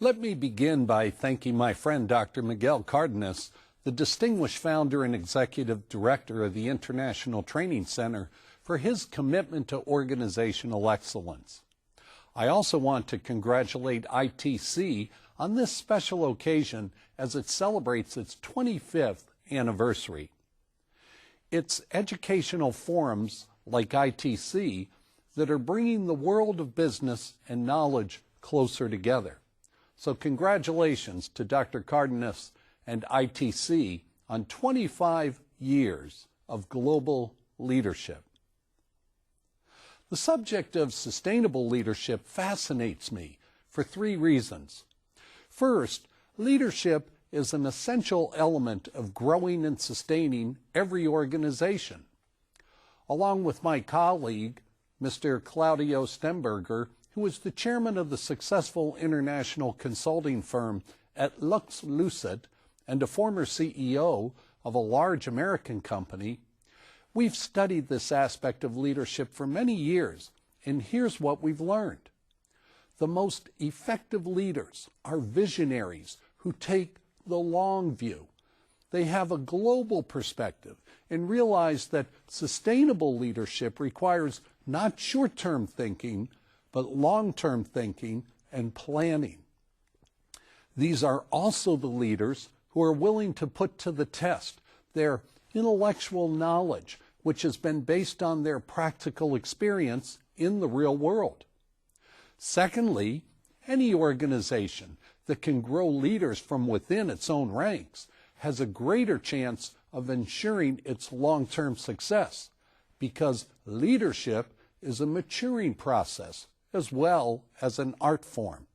Let me begin by thanking my friend Dr. Miguel Cardenas, the distinguished founder and executive director of the International Training Center, for his commitment to organizational excellence. I also want to congratulate ITC on this special occasion as it celebrates its 25th anniversary. It's educational forums like ITC that are bringing the world of business and knowledge closer together. So congratulations to Dr. Cardenas and ITC on 25 years of global leadership. The subject of sustainable leadership fascinates me for three reasons. First, leadership is an essential element of growing and sustaining every organization. Along with my colleague, Mr. Claudio Stemberger, who is the chairman of the successful international consulting firm at Lux Lucid and a former CEO of a large American company, we've studied this aspect of leadership for many years, and here's what we've learned. The most effective leaders are visionaries who take the long view. They have a global perspective and realize that sustainable leadership requires not short-term thinking, but long-term thinking and planning. These are also the leaders who are willing to put to the test their intellectual knowledge, which has been based on their practical experience in the real world. Secondly, any organization that can grow leaders from within its own ranks has a greater chance of ensuring its long-term success, because leadership is a maturing process as well as an art form.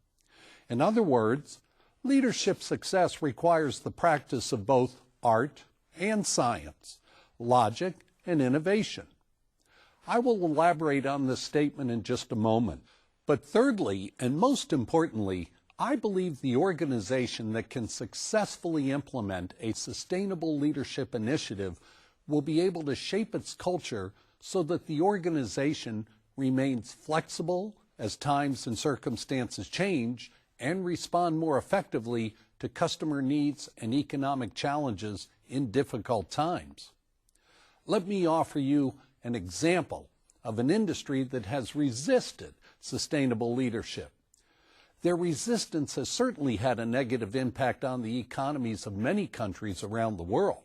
In other words, leadership success requires the practice of both art and science, logic and innovation. I will elaborate on this statement in just a moment. But thirdly, and most importantly, I believe the organization that can successfully implement a sustainable leadership initiative will be able to shape its culture so that the organization remains flexible as times and circumstances change and respond more effectively to customer needs and economic challenges in difficult times. Let me offer you an example of an industry that has resisted sustainable leadership. Their resistance has certainly had a negative impact on the economies of many countries around the world.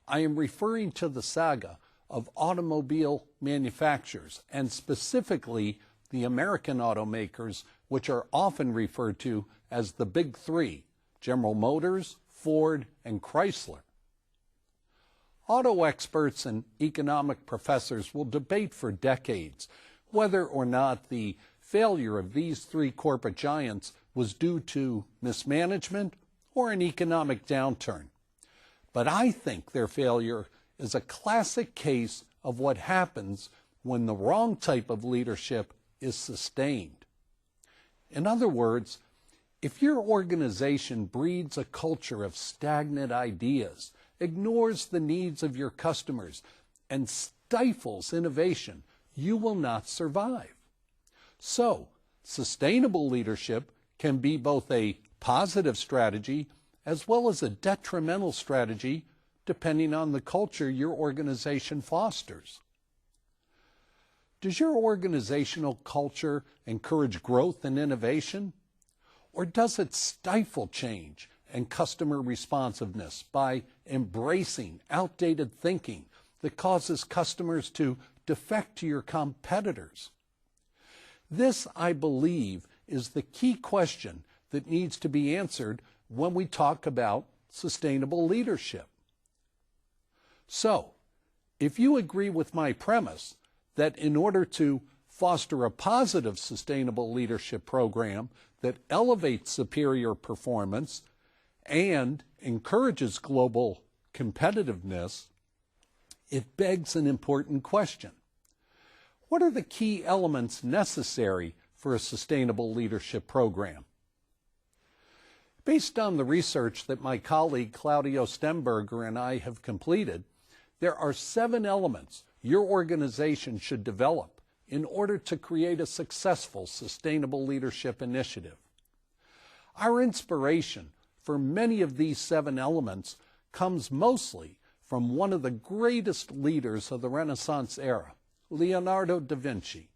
I am referring to the saga of automobile manufacturers, and specifically the American automakers, which are often referred to as the Big Three: General Motors, Ford, and Chrysler. Auto experts and economic professors will debate for decades whether or not the failure of these three corporate giants was due to mismanagement or an economic downturn. But I think their failure is a classic case of what happens when the wrong type of leadership is sustained. In other words, if your organization breeds a culture of stagnant ideas, ignores the needs of your customers, and stifles innovation, you will not survive. So, sustainable leadership can be both a positive strategy as well as a detrimental strategy, depending on the culture your organization fosters. Does your organizational culture encourage growth and innovation? Or does it stifle change and customer responsiveness by embracing outdated thinking that causes customers to defect to your competitors? This, I believe, is the key question that needs to be answered when we talk about sustainable leadership. So, if you agree with my premise that in order to foster a positive sustainable leadership program that elevates superior performance and encourages global competitiveness, it begs an important question. What are the key elements necessary for a sustainable leadership program? Based on the research that my colleague Claudio Stemberger and I have completed, there are 7 elements your organization should develop in order to create a successful sustainable leadership initiative. Our inspiration for many of these 7 elements comes mostly from one of the greatest leaders of the Renaissance era, Leonardo da Vinci.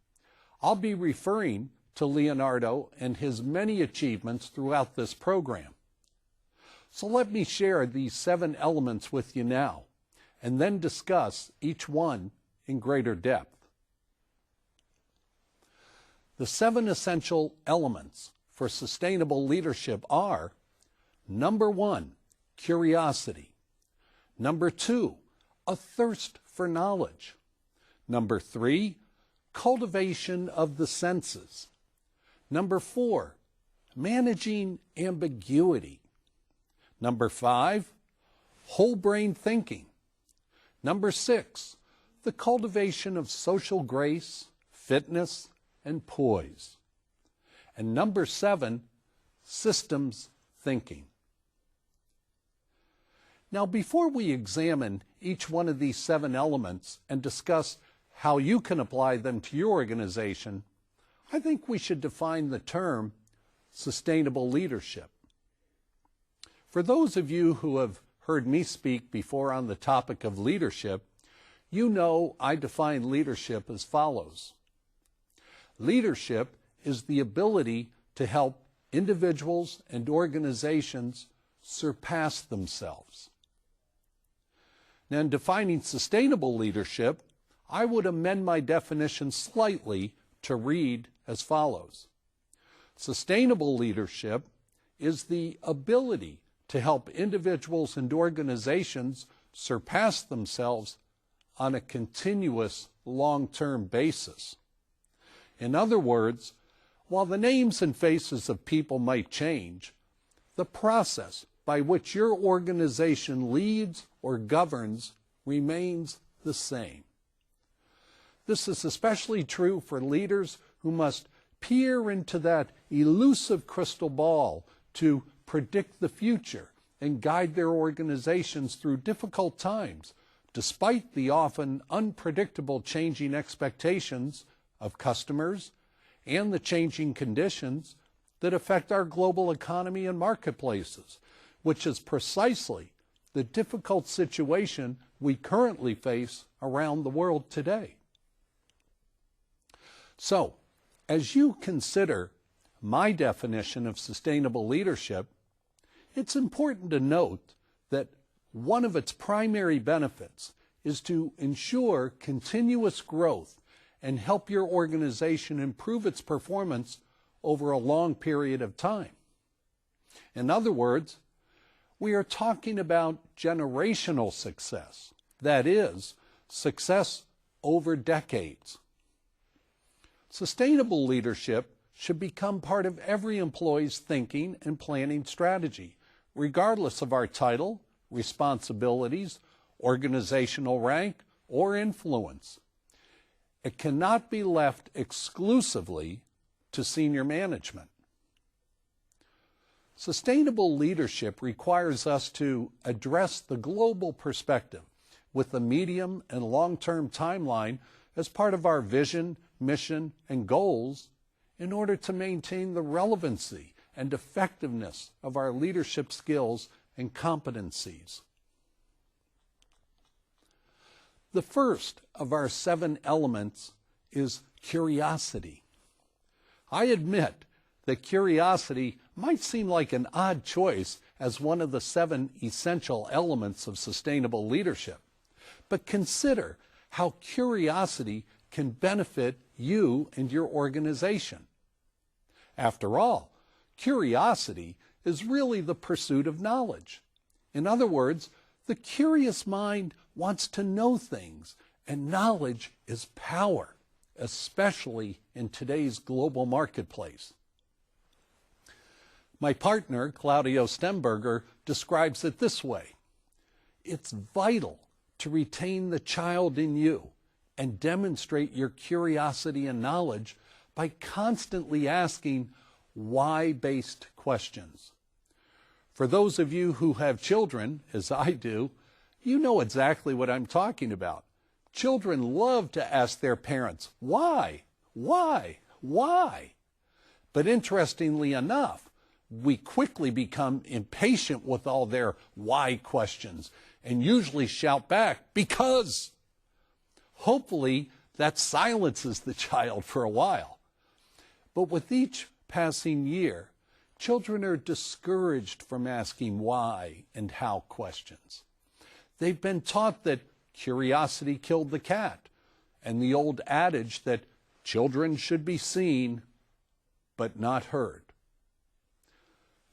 I'll be referring to Leonardo and his many achievements throughout this program. So let me share these 7 elements with you now, and then discuss each one in greater depth. The 7 essential elements for sustainable leadership are: number 1, curiosity; number 2, a thirst for knowledge; number 3, cultivation of the senses; number 4, managing ambiguity; number 5, whole brain thinking; number 6, the cultivation of social grace, fitness, and poise; and number 7, systems thinking. Now, before we examine each one of these 7 elements and discuss how you can apply them to your organization, I think we should define the term sustainable leadership. For those of you who have heard me speak before on the topic of leadership, you know I define leadership as follows. Leadership is the ability to help individuals and organizations surpass themselves. Now, in defining sustainable leadership, I would amend my definition slightly to read as follows. Sustainable leadership is the ability to help individuals and organizations surpass themselves on a continuous long-term basis. In other words, while the names and faces of people might change, the process by which your organization leads or governs remains the same. This is especially true for leaders who must peer into that elusive crystal ball to predict the future and guide their organizations through difficult times, despite the often unpredictable changing expectations of customers and the changing conditions that affect our global economy and marketplaces, which is precisely the difficult situation we currently face around the world today. So, as you consider my definition of sustainable leadership, it's important to note that one of its primary benefits is to ensure continuous growth and help your organization improve its performance over a long period of time. In other words, we are talking about generational success, that is, success over decades. Sustainable leadership should become part of every employee's thinking and planning strategy, regardless of our title, responsibilities, organizational rank, or influence. It cannot be left exclusively to senior management. Sustainable leadership requires us to address the global perspective with the medium and long-term timeline as part of our vision, mission, and goals in order to maintain the relevancy and effectiveness of our leadership skills and competencies. The first of our 7 elements is curiosity. I admit that curiosity might seem like an odd choice as one of the 7 essential elements of sustainable leadership, but consider how curiosity can benefit you and your organization. After all, curiosity is really the pursuit of knowledge. In other words, the curious mind wants to know things, and knowledge is power, especially in today's global marketplace. My partner, Claudio Stemberger, describes it this way: it's vital to retain the child in you and demonstrate your curiosity and knowledge by constantly asking why-based questions. For those of you who have children, as I do, You know exactly what I'm talking about. Children love to ask their parents, why, why, why? But interestingly enough, we quickly become impatient with all their why questions and usually shout back, because. Hopefully, that silences the child for a while. But with each passing year, children are discouraged from asking why and how questions. They've been taught that curiosity killed the cat, and the old adage that children should be seen but not heard.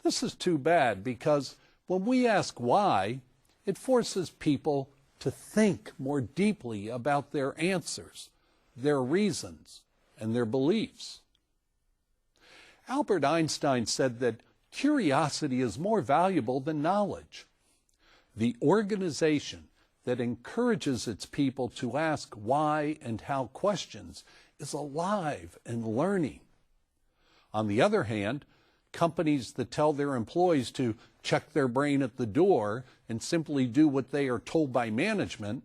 This is too bad, because when we ask why, it forces people to think more deeply about their answers, their reasons, and their beliefs. Albert Einstein said that curiosity is more valuable than knowledge. The organization that encourages its people to ask why and how questions is alive and learning. On the other hand, companies that tell their employees to check their brain at the door and simply do what they are told by management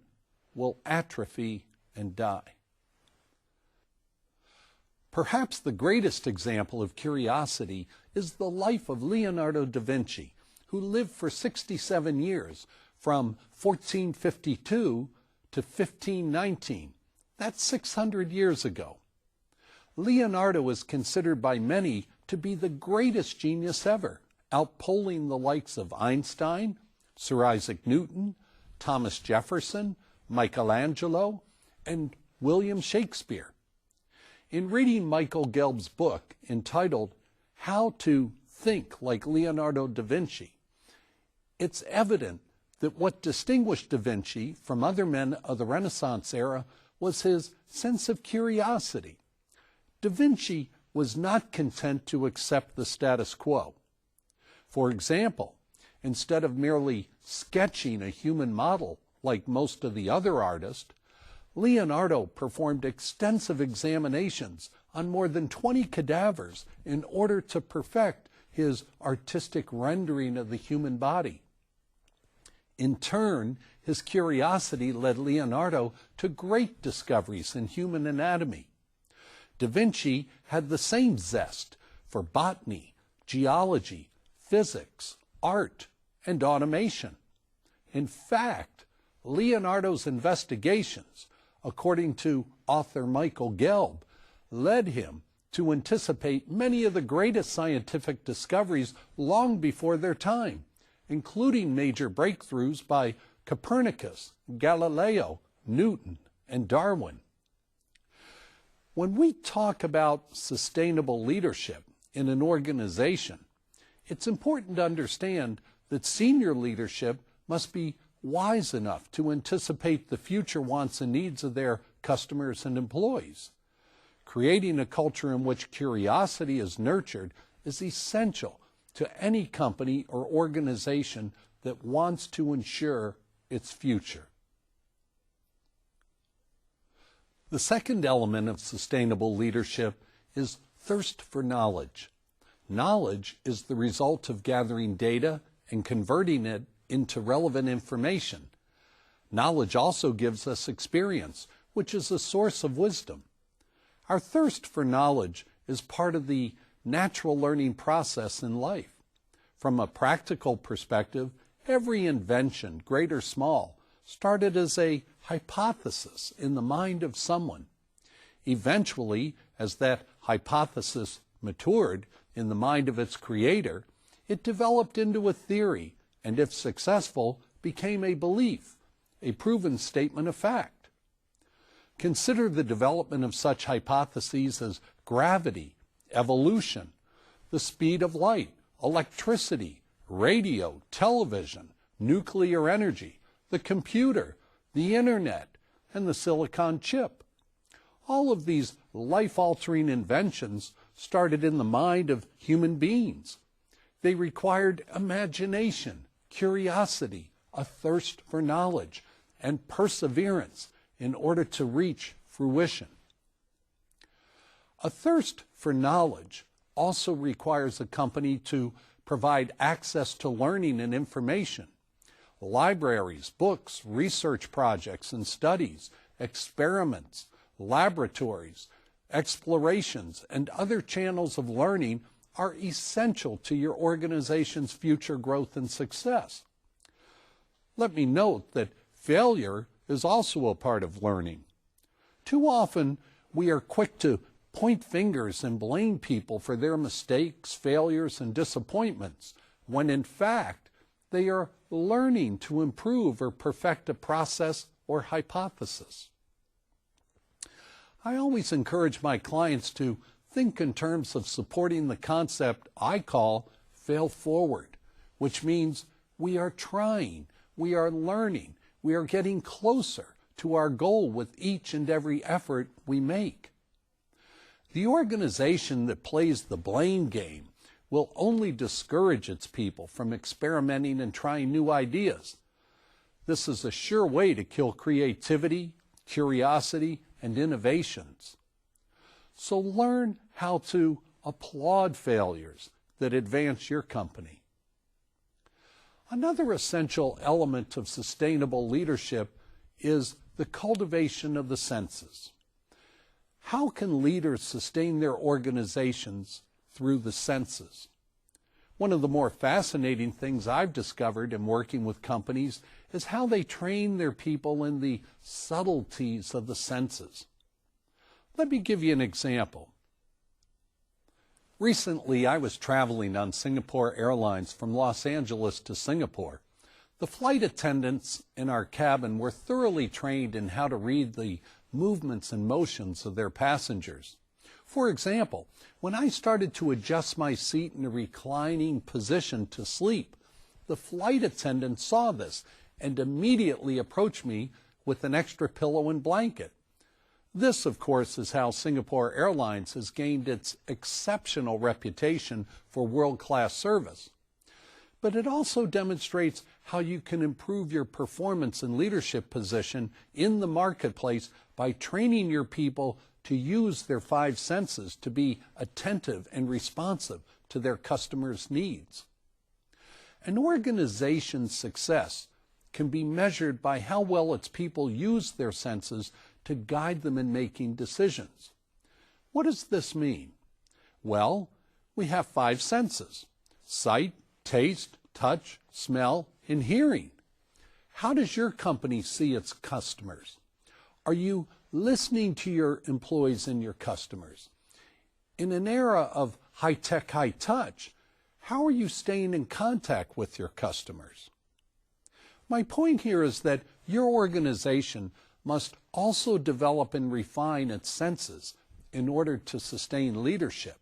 will atrophy and die. Perhaps the greatest example of curiosity is the life of Leonardo da Vinci, who lived for 67 years, from 1452 to 1519. That's 600 years ago. Leonardo is considered by many to be the greatest genius ever, outpolling the likes of Einstein, Sir Isaac Newton, Thomas Jefferson, Michelangelo, and William Shakespeare. In reading Michael Gelb's book entitled How to Think Like Leonardo da Vinci, it's evident that what distinguished da Vinci from other men of the Renaissance era was his sense of curiosity. Da Vinci was not content to accept the status quo. For example, instead of merely sketching a human model like most of the other artists, Leonardo performed extensive examinations on more than 20 cadavers in order to perfect his artistic rendering of the human body. In turn, his curiosity led Leonardo to great discoveries in human anatomy. Da Vinci had the same zest for botany, geology, physics, art, and automation. In fact, Leonardo's investigations, according to author Michael Gelb, led him to anticipate many of the greatest scientific discoveries long before their time, including major breakthroughs by Copernicus, Galileo, Newton, and Darwin. When we talk about sustainable leadership in an organization, it's important to understand that senior leadership must be wise enough to anticipate the future wants and needs of their customers and employees. Creating a culture in which curiosity is nurtured is essential to any company or organization that wants to ensure its future. The second element of sustainable leadership is thirst for knowledge. Knowledge is the result of gathering data and converting it into relevant information. Knowledge also gives us experience, which is a source of wisdom. Our thirst for knowledge is part of the natural learning process in life. From a practical perspective, every invention, great or small, started as a hypothesis in the mind of someone. Eventually, as that hypothesis matured in the mind of its creator, it developed into a theory, and if successful, became a belief, a proven statement of fact. Consider the development of such hypotheses as gravity, evolution, the speed of light, electricity, radio, television, nuclear energy, the computer, the internet, and the silicon chip. All of these life-altering inventions started in the mind of human beings. They required imagination, curiosity, a thirst for knowledge, and perseverance in order to reach fruition. A thirst for knowledge also requires a company to provide access to learning and information. libraries, books, research projects and studies, experiments, laboratories, explorations, and other channels of learning are essential to your organization's future growth and success. Let me note that failure is also a part of learning. Too often, we are quick to point fingers and blame people for their mistakes, failures, and disappointments, when in fact, they are learning to improve or perfect a process or hypothesis. I always encourage my clients to think in terms of supporting the concept I call fail forward, which means we are trying, we are learning, we are getting closer to our goal with each and every effort we make. The organization that plays the blame game will only discourage its people from experimenting and trying new ideas. This is a sure way to kill creativity, curiosity, and innovations. So learn how to applaud failures that advance your company. Another essential element of sustainable leadership is the cultivation of the senses. How can leaders sustain their organizations through the senses? One of the more fascinating things I've discovered in working with companies is how they train their people in the subtleties of the senses. Let me give you an example. Recently, I was traveling on Singapore Airlines from Los Angeles to Singapore. The flight attendants in our cabin were thoroughly trained in how to read the movements and motions of their passengers. For example, when I started to adjust my seat in a reclining position to sleep, the flight attendant saw this and immediately approached me with an extra pillow and blanket. This, of course, is how Singapore Airlines has gained its exceptional reputation for world-class service. But it also demonstrates how you can improve your performance and leadership position in the marketplace by training your people to use their five senses to be attentive and responsive to their customers' needs. An organization's success can be measured by how well its people use their senses to guide them in making decisions. What does this mean? Well, we have five senses: sight, taste, touch, smell, and hearing. How does your company see its customers? Are you listening to your employees and your customers? In an era of high-tech, high-touch, how are you staying in contact with your customers? My point here is that your organization must also develop and refine its senses in order to sustain leadership.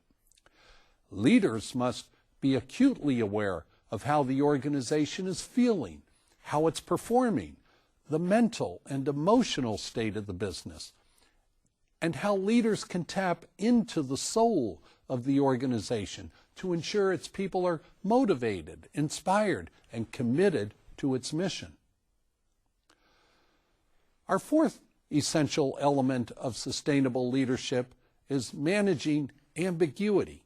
Leaders must be acutely aware of how the organization is feeling, how it's performing, the mental and emotional state of the business, and how leaders can tap into the soul of the organization to ensure its people are motivated, inspired, and committed to its mission. Our fourth essential element of sustainable leadership is managing ambiguity.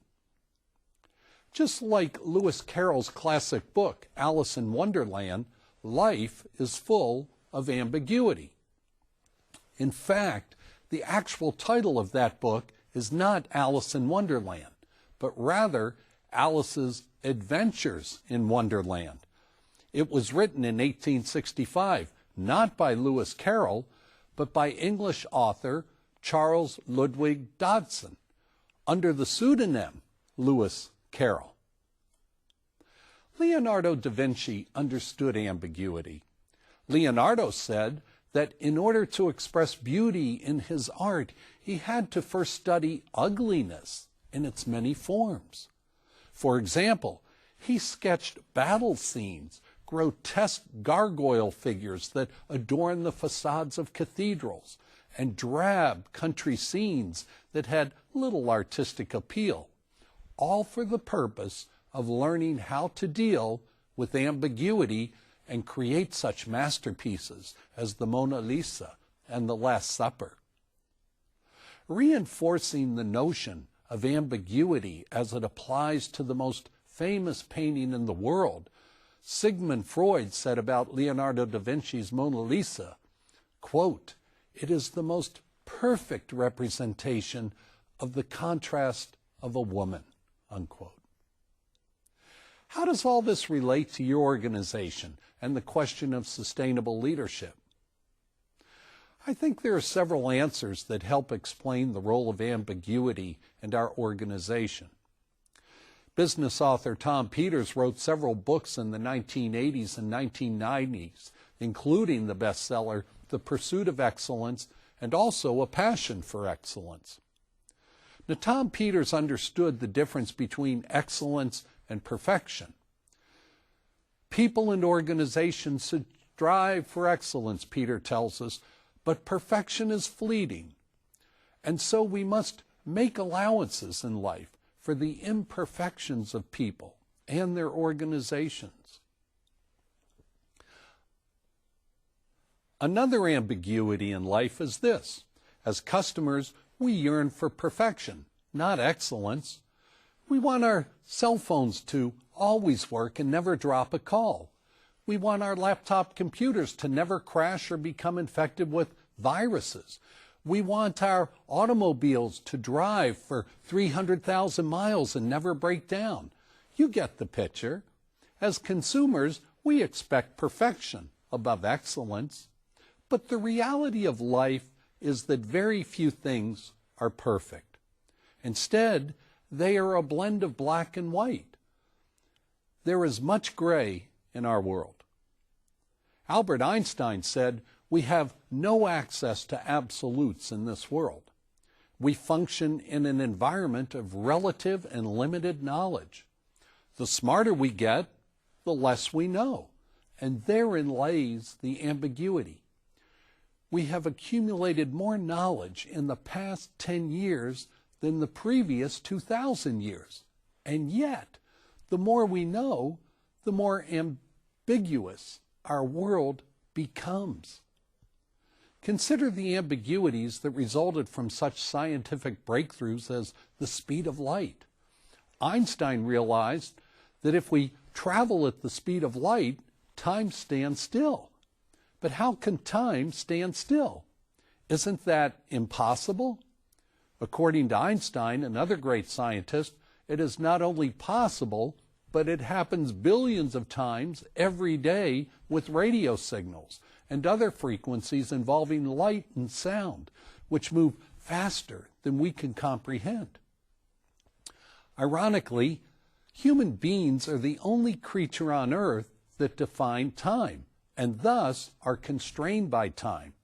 Just like Lewis Carroll's classic book, Alice in Wonderland, life is full of ambiguity. In fact, the actual title of that book is not Alice in Wonderland, but rather Alice's Adventures in Wonderland. It was written in 1865, not by Lewis Carroll, but by English author Charles Ludwig Dodson, under the pseudonym Lewis Carroll. Leonardo da Vinci understood ambiguity. Leonardo said that in order to express beauty in his art, he had to first study ugliness in its many forms. For example, he sketched battle scenes, grotesque gargoyle figures that adorn the facades of cathedrals, and drab country scenes that had little artistic appeal, all for the purpose of learning how to deal with ambiguity and create such masterpieces as the Mona Lisa and the Last Supper. Reinforcing the notion of ambiguity as it applies to the most famous painting in the world, Sigmund Freud said about Leonardo da Vinci's Mona Lisa, quote, "It is the most perfect representation of the contrast of a woman," unquote. How does all this relate to your organization and the question of sustainable leadership? I think there are several answers that help explain the role of ambiguity in our organization. Business author Tom Peters wrote several books in the 1980s and 1990s, including the bestseller The Pursuit of Excellence and also A Passion for Excellence. Now, Tom Peters understood the difference between excellence and perfection. People and organizations should strive for excellence, Peter tells us, but perfection is fleeting. And so we must make allowances in life for the imperfections of people and their organizations. Another ambiguity in life is this. As customers, we yearn for perfection, not excellence. We want our cell phones to always work and never drop a call. We want our laptop computers to never crash or become infected with viruses. We want our automobiles to drive for 300,000 miles and never break down. You get the picture. As consumers, we expect perfection above excellence. But the reality of life is that very few things are perfect. Instead, they are a blend of black and white. There is much gray in our world. Albert Einstein said, "We have no access to absolutes in this world. We function in an environment of relative and limited knowledge. The smarter we get, the less we know, and therein lays the ambiguity. We have accumulated more knowledge in the past 10 years than the previous 2,000 years, and yet, the more we know, the more ambiguous our world becomes." Consider the ambiguities that resulted from such scientific breakthroughs as the speed of light. Einstein realized that if we travel at the speed of light, time stands still. But how can time stand still? Isn't that impossible? According to Einstein, another great scientist, it is not only possible, but it happens billions of times every day with radio signals and other frequencies involving light and sound, which move faster than we can comprehend. Ironically, human beings are the only creature on earth that define time, and thus are constrained by time.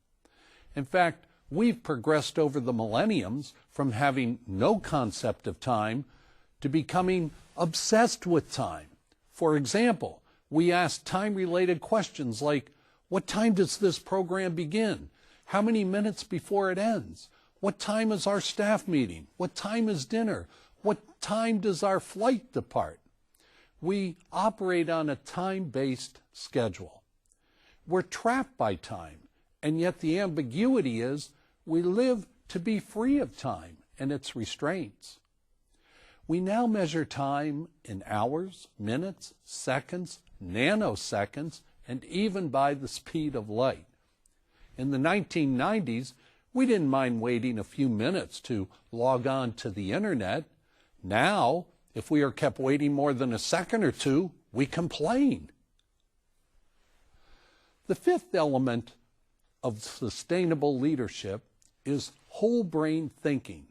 In fact, we've progressed over the millenniums from having no concept of time to becoming obsessed with time. For example, we ask time-related questions like, what time does this program begin? How many minutes before it ends? What time is our staff meeting? What time is dinner? What time does our flight depart? We operate on a time-based schedule. We're trapped by time, and yet the ambiguity is we live to be free of time and its restraints. We now measure time in hours, minutes, seconds, nanoseconds, and even by the speed of light. In the 1990s, we didn't mind waiting a few minutes to log on to the internet. Now, if we are kept waiting more than a second or two, we complain. The fifth element of sustainable leadership is whole brain thinking.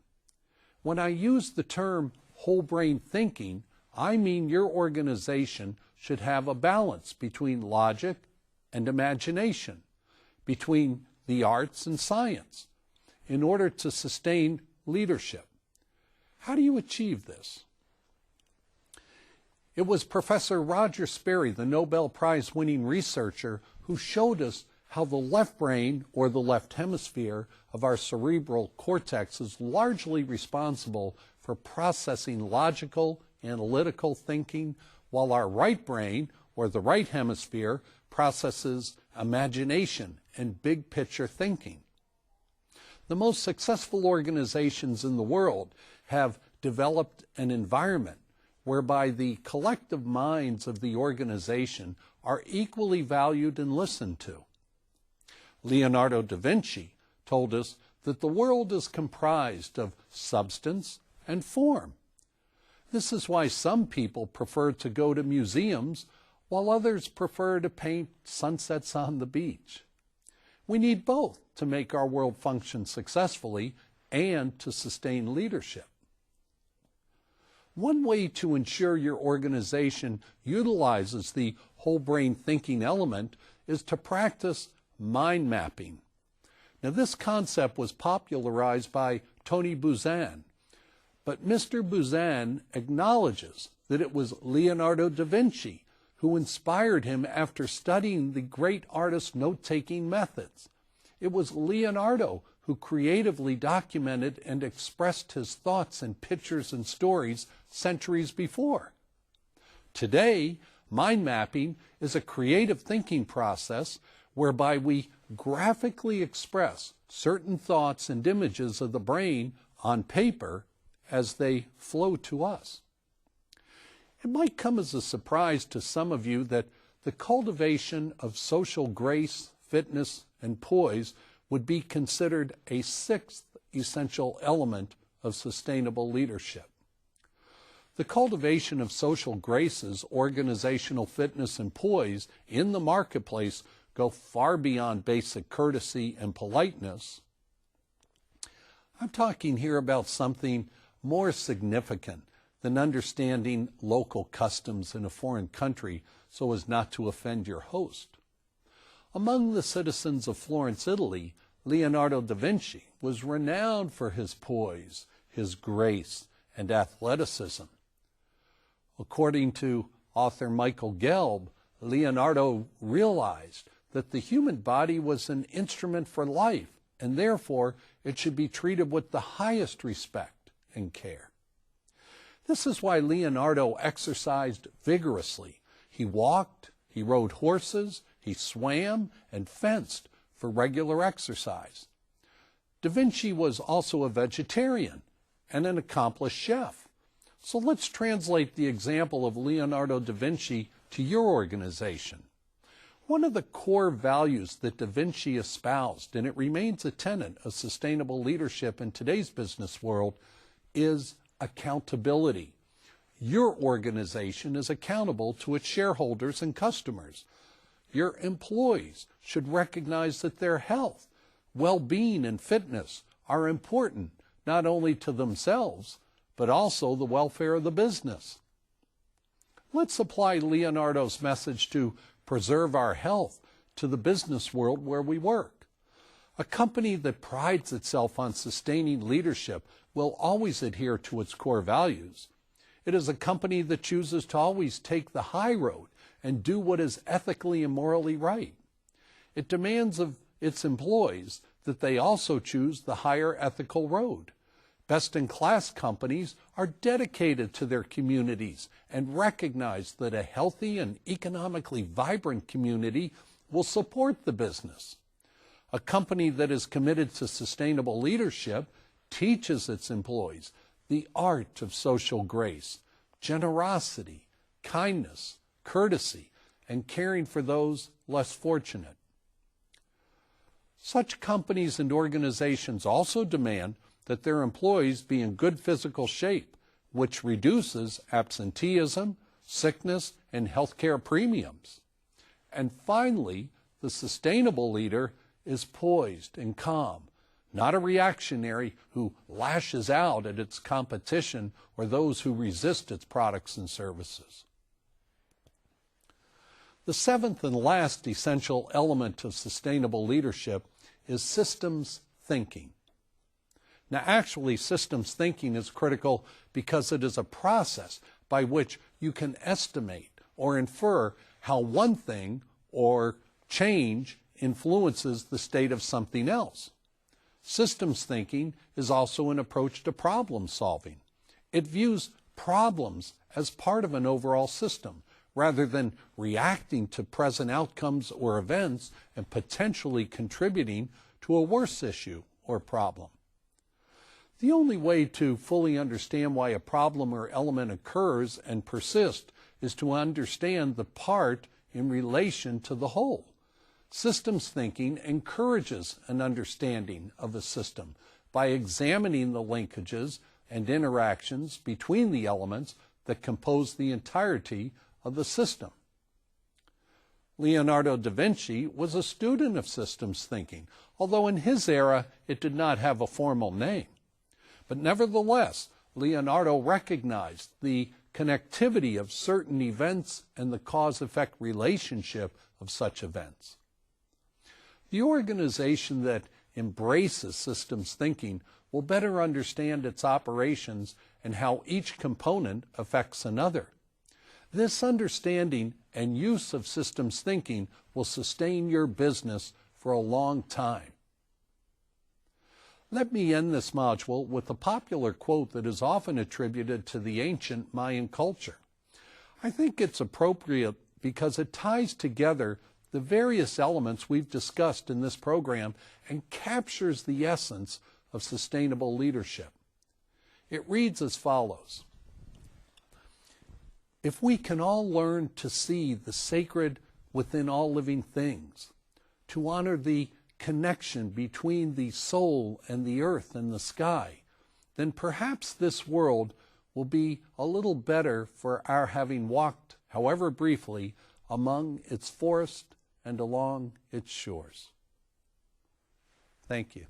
When I use the term whole brain thinking, I mean your organization should have a balance between logic and imagination, between the arts and science, in order to sustain leadership. How do you achieve this? It was Professor Roger Sperry, the Nobel Prize-winning researcher, who showed us how the left brain, or the left hemisphere, of our cerebral cortex is largely responsible for processing logical, analytical thinking, while our right brain, or the right hemisphere, processes imagination and big-picture thinking. The most successful organizations in the world have developed an environment whereby the collective minds of the organization are equally valued and listened to. Leonardo da Vinci told us that the world is comprised of substance and form. This is why some people prefer to go to museums while others prefer to paint sunsets on the beach. We need both to make our world function successfully and to sustain leadership. One way to ensure your organization utilizes the whole brain thinking element is to practice mind mapping. Now, this concept was popularized by Tony Buzan, but Mr. Buzan acknowledges that it was Leonardo da Vinci who inspired him after studying the great artist's note-taking methods. It was Leonardo who creatively documented and expressed his thoughts in pictures and stories centuries before. Today, mind mapping is a creative thinking process whereby we graphically express certain thoughts and images of the brain on paper as they flow to us. It might come as a surprise to some of you that the cultivation of social grace, fitness, and poise would be considered a sixth essential element of sustainable leadership. The cultivation of social graces, organizational fitness, and poise in the marketplace go far beyond basic courtesy and politeness. I'm talking here about something more significant than understanding local customs in a foreign country so as not to offend your host. Among the citizens of Florence, Italy, Leonardo da Vinci was renowned for his poise, his grace, and athleticism. According to author Michael Gelb, Leonardo realized that the human body was an instrument for life, and therefore it should be treated with the highest respect and care. This is why Leonardo exercised vigorously. He walked, he rode horses, he swam, and fenced for regular exercise. Da Vinci was also a vegetarian and an accomplished chef. So let's translate the example of Leonardo da Vinci to your organization. One of the core values that Da Vinci espoused, and it remains a tenet of sustainable leadership in today's business world, is accountability. Your organization is accountable to its shareholders and customers. Your employees should recognize that their health, well-being, and fitness are important not only to themselves, but also the welfare of the business. Let's apply Leonardo's message to preserve our health to the business world where we work. A company that prides itself on sustaining leadership will always adhere to its core values. It is a company that chooses to always take the high road and do what is ethically and morally right. It demands of its employees that they also choose the higher ethical road. Best-in-class companies are dedicated to their communities and recognize that a healthy and economically vibrant community will support the business. A company that is committed to sustainable leadership teaches its employees the art of social grace, generosity, kindness, courtesy, and caring for those less fortunate. Such companies and organizations also demand that their employees be in good physical shape, which reduces absenteeism, sickness, and healthcare premiums. And finally, the sustainable leader is poised and calm, not a reactionary who lashes out at its competition or those who resist its products and services. The seventh and last essential element of sustainable leadership is systems thinking. Now, actually, systems thinking is critical because it is a process by which you can estimate or infer how one thing or change influences the state of something else. Systems thinking is also an approach to problem solving. It views problems as part of an overall system, rather than reacting to present outcomes or events and potentially contributing to a worse issue or problem. The only way to fully understand why a problem or element occurs and persists is to understand the part in relation to the whole. Systems thinking encourages an understanding of a system by examining the linkages and interactions between the elements that compose the entirety of the system. Leonardo da Vinci was a student of systems thinking, although in his era it did not have a formal name. But nevertheless, Leonardo recognized the connectivity of certain events and the cause-effect relationship of such events. The organization that embraces systems thinking will better understand its operations and how each component affects another. This understanding and use of systems thinking will sustain your business for a long time. Let me end this module with a popular quote that is often attributed to the ancient Mayan culture. I think it's appropriate because it ties together the various elements we've discussed in this program and captures the essence of sustainable leadership. It reads as follows: if we can all learn to see the sacred within all living things, to honor the connection between the soul and the earth and the sky, then perhaps this world will be a little better for our having walked, however briefly, among its forests and along its shores. Thank you.